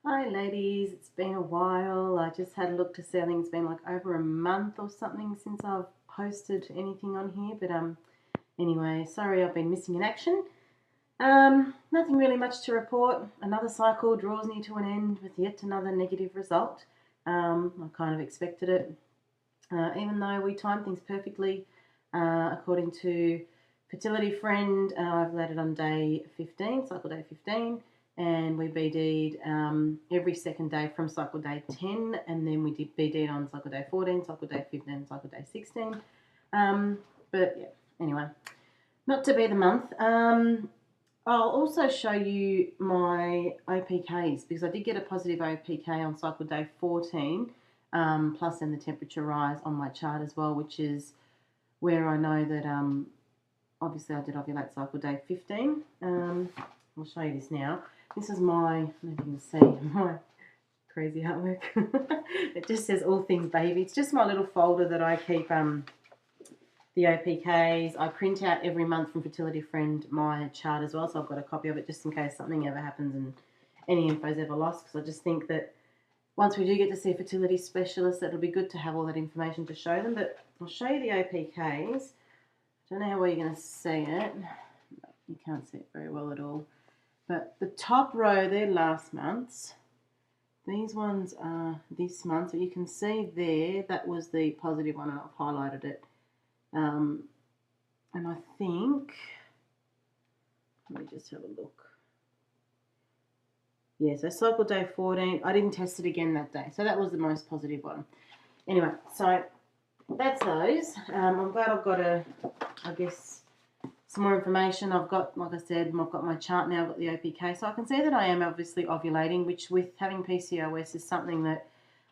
Hi ladies, it's been a while. I just had a look to see, I think it's been like over a month or something since I've posted anything on here, but anyway, sorry I've been missing in action. Nothing really much to report. Another cycle draws near to an end with yet another negative result. I kind of expected it, even though we timed things perfectly, according to fertility friend. I've landed on day 15, cycle day 15, and we BD'd every second day from cycle day 10, and then we did BD'd on cycle day 14, cycle day 15, cycle day 16. But yeah, anyway, not to be the month. I'll also show you my OPKs because I did get a positive OPK on cycle day 14, plus then the temperature rise on my chart as well, which is where I know that obviously I did ovulate cycle day 15. I'll show you this now. This is my, I don't know if you can see, my crazy artwork. It just says all things baby. It's just my little folder that I keep the OPKs. I print out every month from Fertility Friend my chart as well, so I've got a copy of it just in case something ever happens and any info is ever lost, because I just think that once we do get to see fertility specialists, it'll be good to have all that information to show them. But I'll show you the OPKs. I don't know how well you're going to see it. You can't see it very well at all. But the top row, they're last month's. These ones are this month. So you can see there, that was the positive one, and I've highlighted it. And I think, let me just have a look. Yeah, so cycle day 14, I didn't test it again that day. So that was the most positive one. Anyway, so that's those. I'm glad I've got I guess, some more information. I've got, like I said, I've got my chart now, I've got the OPK. So I can see that I am obviously ovulating, which with having PCOS is something that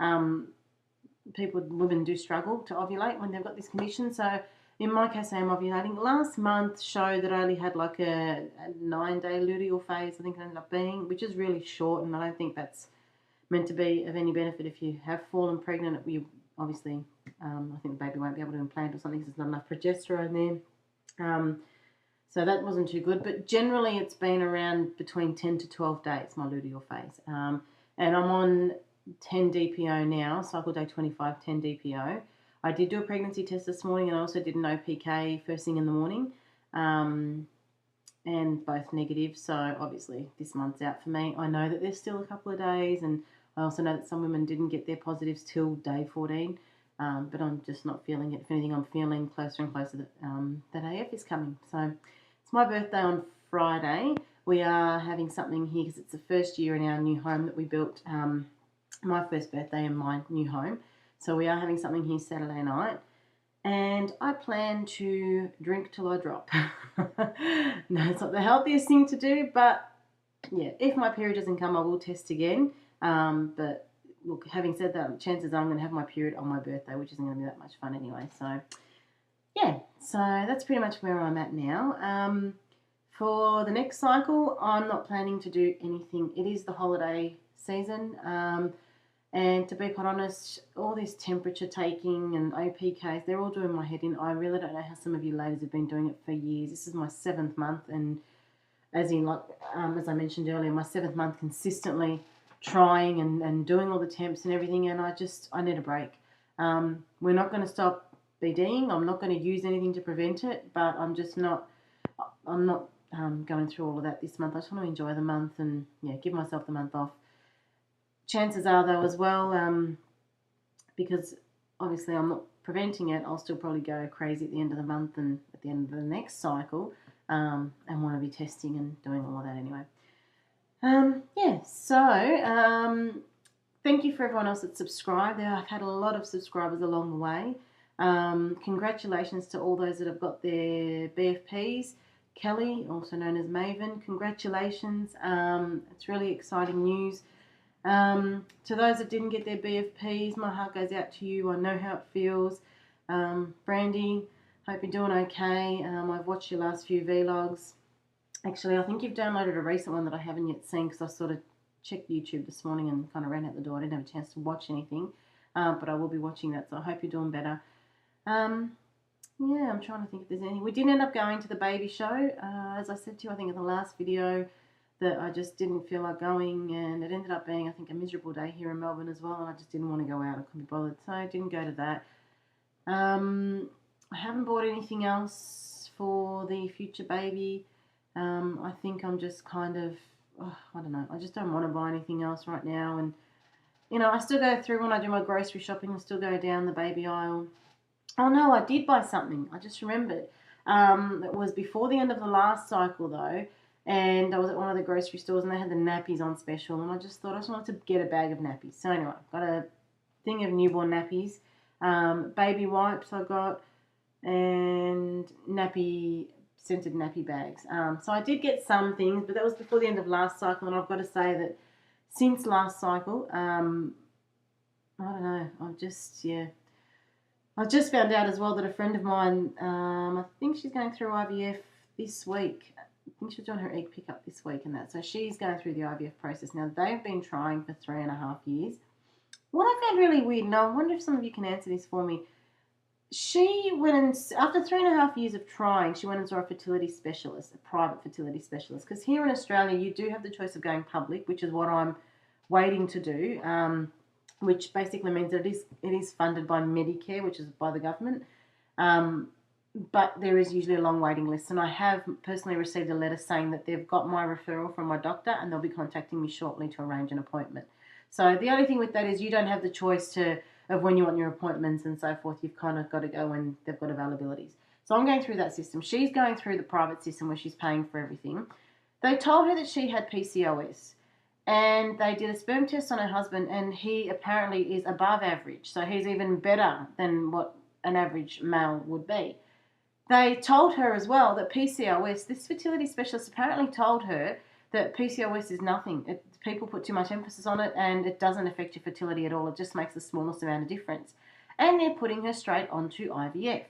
women do struggle to ovulate when they've got this condition. So in my case, I am ovulating. Last month showed that I only had like a 9-day luteal phase, I think it ended up being, which is really short, and I don't think that's meant to be of any benefit if you have fallen pregnant. You obviously, I think the baby won't be able to implant or something because there's not enough progesterone there. So that wasn't too good, but generally it's been around between 10 to 12 days, my luteal phase. And I'm on 10 DPO now, cycle day 25, 10 DPO. I did do a pregnancy test this morning, and I also did an OPK first thing in the morning, and both negative. So obviously this month's out for me. I know that there's still a couple of days, and I also know that some women didn't get their positives till day 14, but I'm just not feeling it. If anything, I'm feeling closer and closer that AF is coming. So it's my birthday on Friday. We are having something here because it's the first year in our new home that we built, my first birthday in my new home. So we are having something here Saturday night, and I plan to drink till I drop. No, it's not the healthiest thing to do, but yeah, if my period doesn't come, I will test again. But look, having said that, chances are I'm going to have my period on my birthday, which isn't going to be that much fun anyway. So yeah, so that's pretty much where I'm at now. For the next cycle, I'm not planning to do anything. It is the holiday season. And to be quite honest, all this temperature taking and OPKs, they're all doing my head in. I really don't know how some of you ladies have been doing it for years. This is my 7th month, and as I mentioned earlier, my 7th month consistently trying and doing all the temps and everything, and I need a break. We're not going to stop BDing. I'm not going to use anything to prevent it, but I'm not going through all of that this month. I just want to enjoy the month and give myself the month off. Chances are, though, as well, because obviously I'm not preventing it, I'll still probably go crazy at the end of the month and at the end of the next cycle, and want to be testing and doing all of that anyway. So thank you for everyone else that subscribed. I've had a lot of subscribers along the way. Congratulations to all those that have got their BFPs. Kelly, also known as Maven, congratulations. It's really exciting news. To those that didn't get their BFPs, my heart goes out to you. I know how it feels. Brandy, hope you're doing okay. I've watched your last few vlogs. Actually, I think you've downloaded a recent one that I haven't yet seen because I sort of checked YouTube this morning and kind of ran out the door. I didn't have a chance to watch anything, but I will be watching that, so I hope you're doing better. Yeah, I'm trying to think if there's anything. We did end up going to the baby show. As I said to you, I think in the last video, that I just didn't feel like going, and it ended up being, I think, a miserable day here in Melbourne as well, and I just didn't want to go out. I couldn't be bothered, so I didn't go to that. I haven't bought anything else for the future baby. I think I'm just kind of, I don't know, I just don't want to buy anything else right now. And, I still go through when I do my grocery shopping, I still go down the baby aisle. Oh no, I did buy something. I just remembered. It was before the end of the last cycle though, and I was at one of the grocery stores and they had the nappies on special, and I just thought I just wanted to get a bag of nappies. So anyway, got a thing of newborn nappies, baby wipes I got, and scented nappy bags. So I did get some things, but that was before the end of last cycle, and I've got to say that since last cycle, I don't know, I just found out as well that a friend of mine, I think she's going through IVF this week. I think she's doing her egg pickup this week and that. So she's going through the IVF process. Now, they've been trying for 3.5 years. What I found really weird, and I wonder if some of you can answer this for me, she went and, after 3.5 years of trying, she went and saw a fertility specialist, a private fertility specialist. Because here in Australia, you do have the choice of going public, which is what I'm waiting to do, which basically means that it is funded by Medicare, which is by the government. But there is usually a long waiting list. And I have personally received a letter saying that they've got my referral from my doctor and they'll be contacting me shortly to arrange an appointment. So the only thing with that is you don't have the choice of when you want your appointments and so forth. You've kind of got to go when they've got availabilities. So I'm going through that system. She's going through the private system where she's paying for everything. They told her that she had PCOS. And they did a sperm test on her husband, and he apparently is above average. So he's even better than what an average male would be. They told her as well that PCOS, this fertility specialist apparently told her that PCOS is nothing. People put too much emphasis on it, and it doesn't affect your fertility at all. It just makes the smallest amount of difference. And they're putting her straight onto IVF.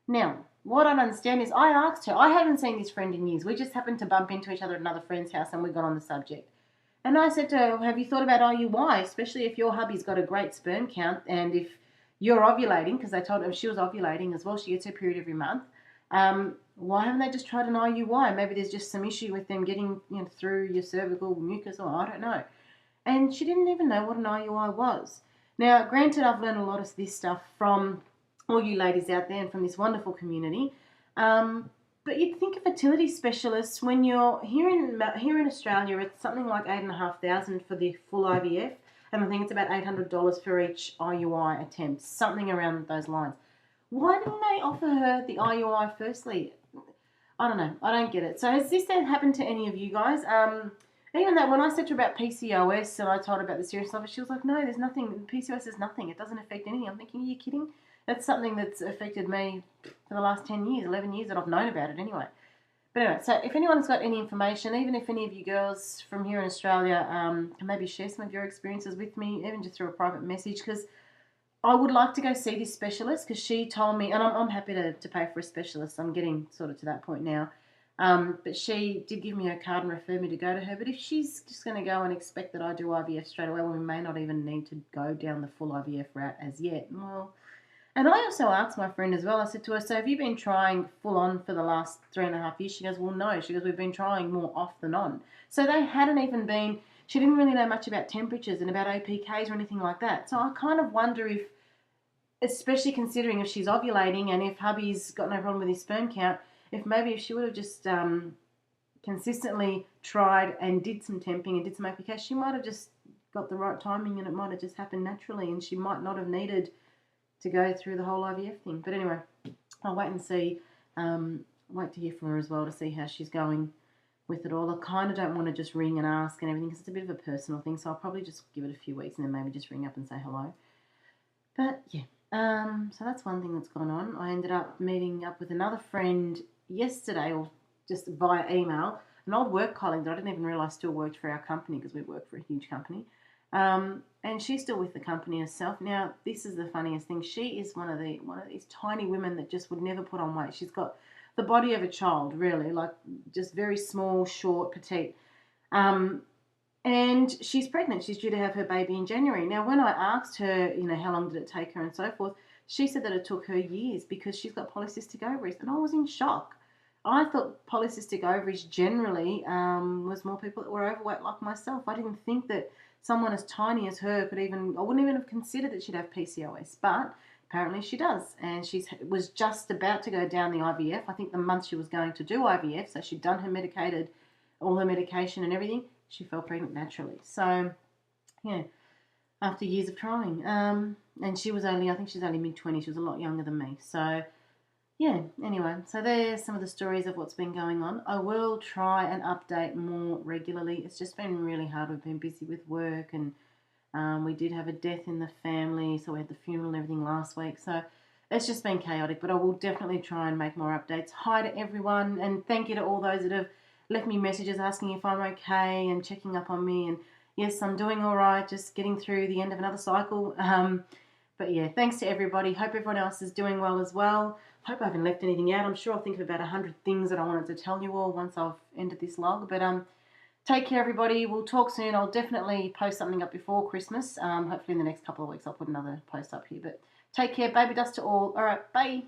Now, what I don't understand is I asked her, I haven't seen this friend in years. We just happened to bump into each other at another friend's house, and we got on the subject. And I said to her, have you thought about IUI, especially if your hubby's got a great sperm count and if you're ovulating, because they told her she was ovulating as well, she gets her period every month. Why haven't they just tried an IUI? Maybe there's just some issue with them getting through your cervical mucus, or I don't know. And she didn't even know what an IUI was. Now, granted, I've learned a lot of this stuff from all you ladies out there and from this wonderful community. But you'd think a fertility specialist, when you're here in Australia, it's something like $8,500 for the full IVF, and I think it's about $800 for each IUI attempt, something around those lines. Why didn't they offer her the IUI firstly? I don't know. I don't get it. So has this happened to any of you guys? Even that when I said to her about PCOS and I told her about the seriousness of it, she was like, no, there's nothing. PCOS is nothing. It doesn't affect anything. I'm thinking, are you kidding? That's something that's affected me for the last 10 years, 11 years that I've known about it anyway. But anyway, so if anyone's got any information, even if any of you girls from here in Australia can maybe share some of your experiences with me, even just through a private message, because I would like to go see this specialist because she told me, and I'm happy to pay for a specialist. I'm getting sort of to that point now. But she did give me her card and refer me to go to her. But if she's just going to go and expect that I do IVF straight away, well, we may not even need to go down the full IVF route as yet. Well, and I also asked my friend as well, I said to her, so have you been trying full on for the last 3.5 years? She goes, well, no. She goes, we've been trying more off than on. So they hadn't even been, she didn't really know much about temperatures and about OPKs or anything like that. So I kind of wonder if, especially considering if she's ovulating and if hubby's got no problem with his sperm count, if she would have just consistently tried and did some temping and did some OPKs, she might have just got the right timing and it might have just happened naturally and she might not have needed to go through the whole IVF thing. But anyway, I'll wait and see, wait to hear from her as well to see how she's going with it all. I kind of don't want to just ring and ask and everything because it's a bit of a personal thing, so I'll probably just give it a few weeks and then maybe just ring up and say hello. But yeah, so that's one thing that's gone on. I ended up meeting up with another friend yesterday, or just via email, an old work colleague that I didn't even realise still worked for our company because we work for a huge company. And she's still with the company herself. Now, this is the funniest thing. She is one of these tiny women that just would never put on weight. She's got the body of a child, really, like just very small, short, petite. And she's pregnant. She's due to have her baby in January. Now, when I asked her, how long did it take her and so forth, she said that it took her years because she's got polycystic ovaries. And I was in shock. I thought polycystic ovaries generally was more people that were overweight like myself. I didn't think that someone as tiny as her could even, I wouldn't even have considered that she'd have PCOS, but apparently she does. And she was just about to go down the IVF. I think the month she was going to do IVF, so she'd done all her medication and everything, she fell pregnant naturally. So, yeah, after years of trying. And she was only, I think she's only mid-20s. She was a lot younger than me. So, yeah, anyway, so there's some of the stories of what's been going on. I will try and update more regularly. It's just been really hard. We've been busy with work, and we did have a death in the family, so we had the funeral and everything last week. So it's just been chaotic, but I will definitely try and make more updates. Hi to everyone, and thank you to all those that have left me messages asking if I'm okay and checking up on me. And yes, I'm doing all right, just getting through the end of another cycle. But yeah, thanks to everybody. Hope everyone else is doing well as well. Hope I haven't left anything out. I'm sure I'll think of about 100 things that I wanted to tell you all once I've ended this log. But take care, everybody. We'll talk soon. I'll definitely post something up before Christmas. Hopefully in the next couple of weeks I'll put another post up here. But take care. Baby dust to all. All right, bye.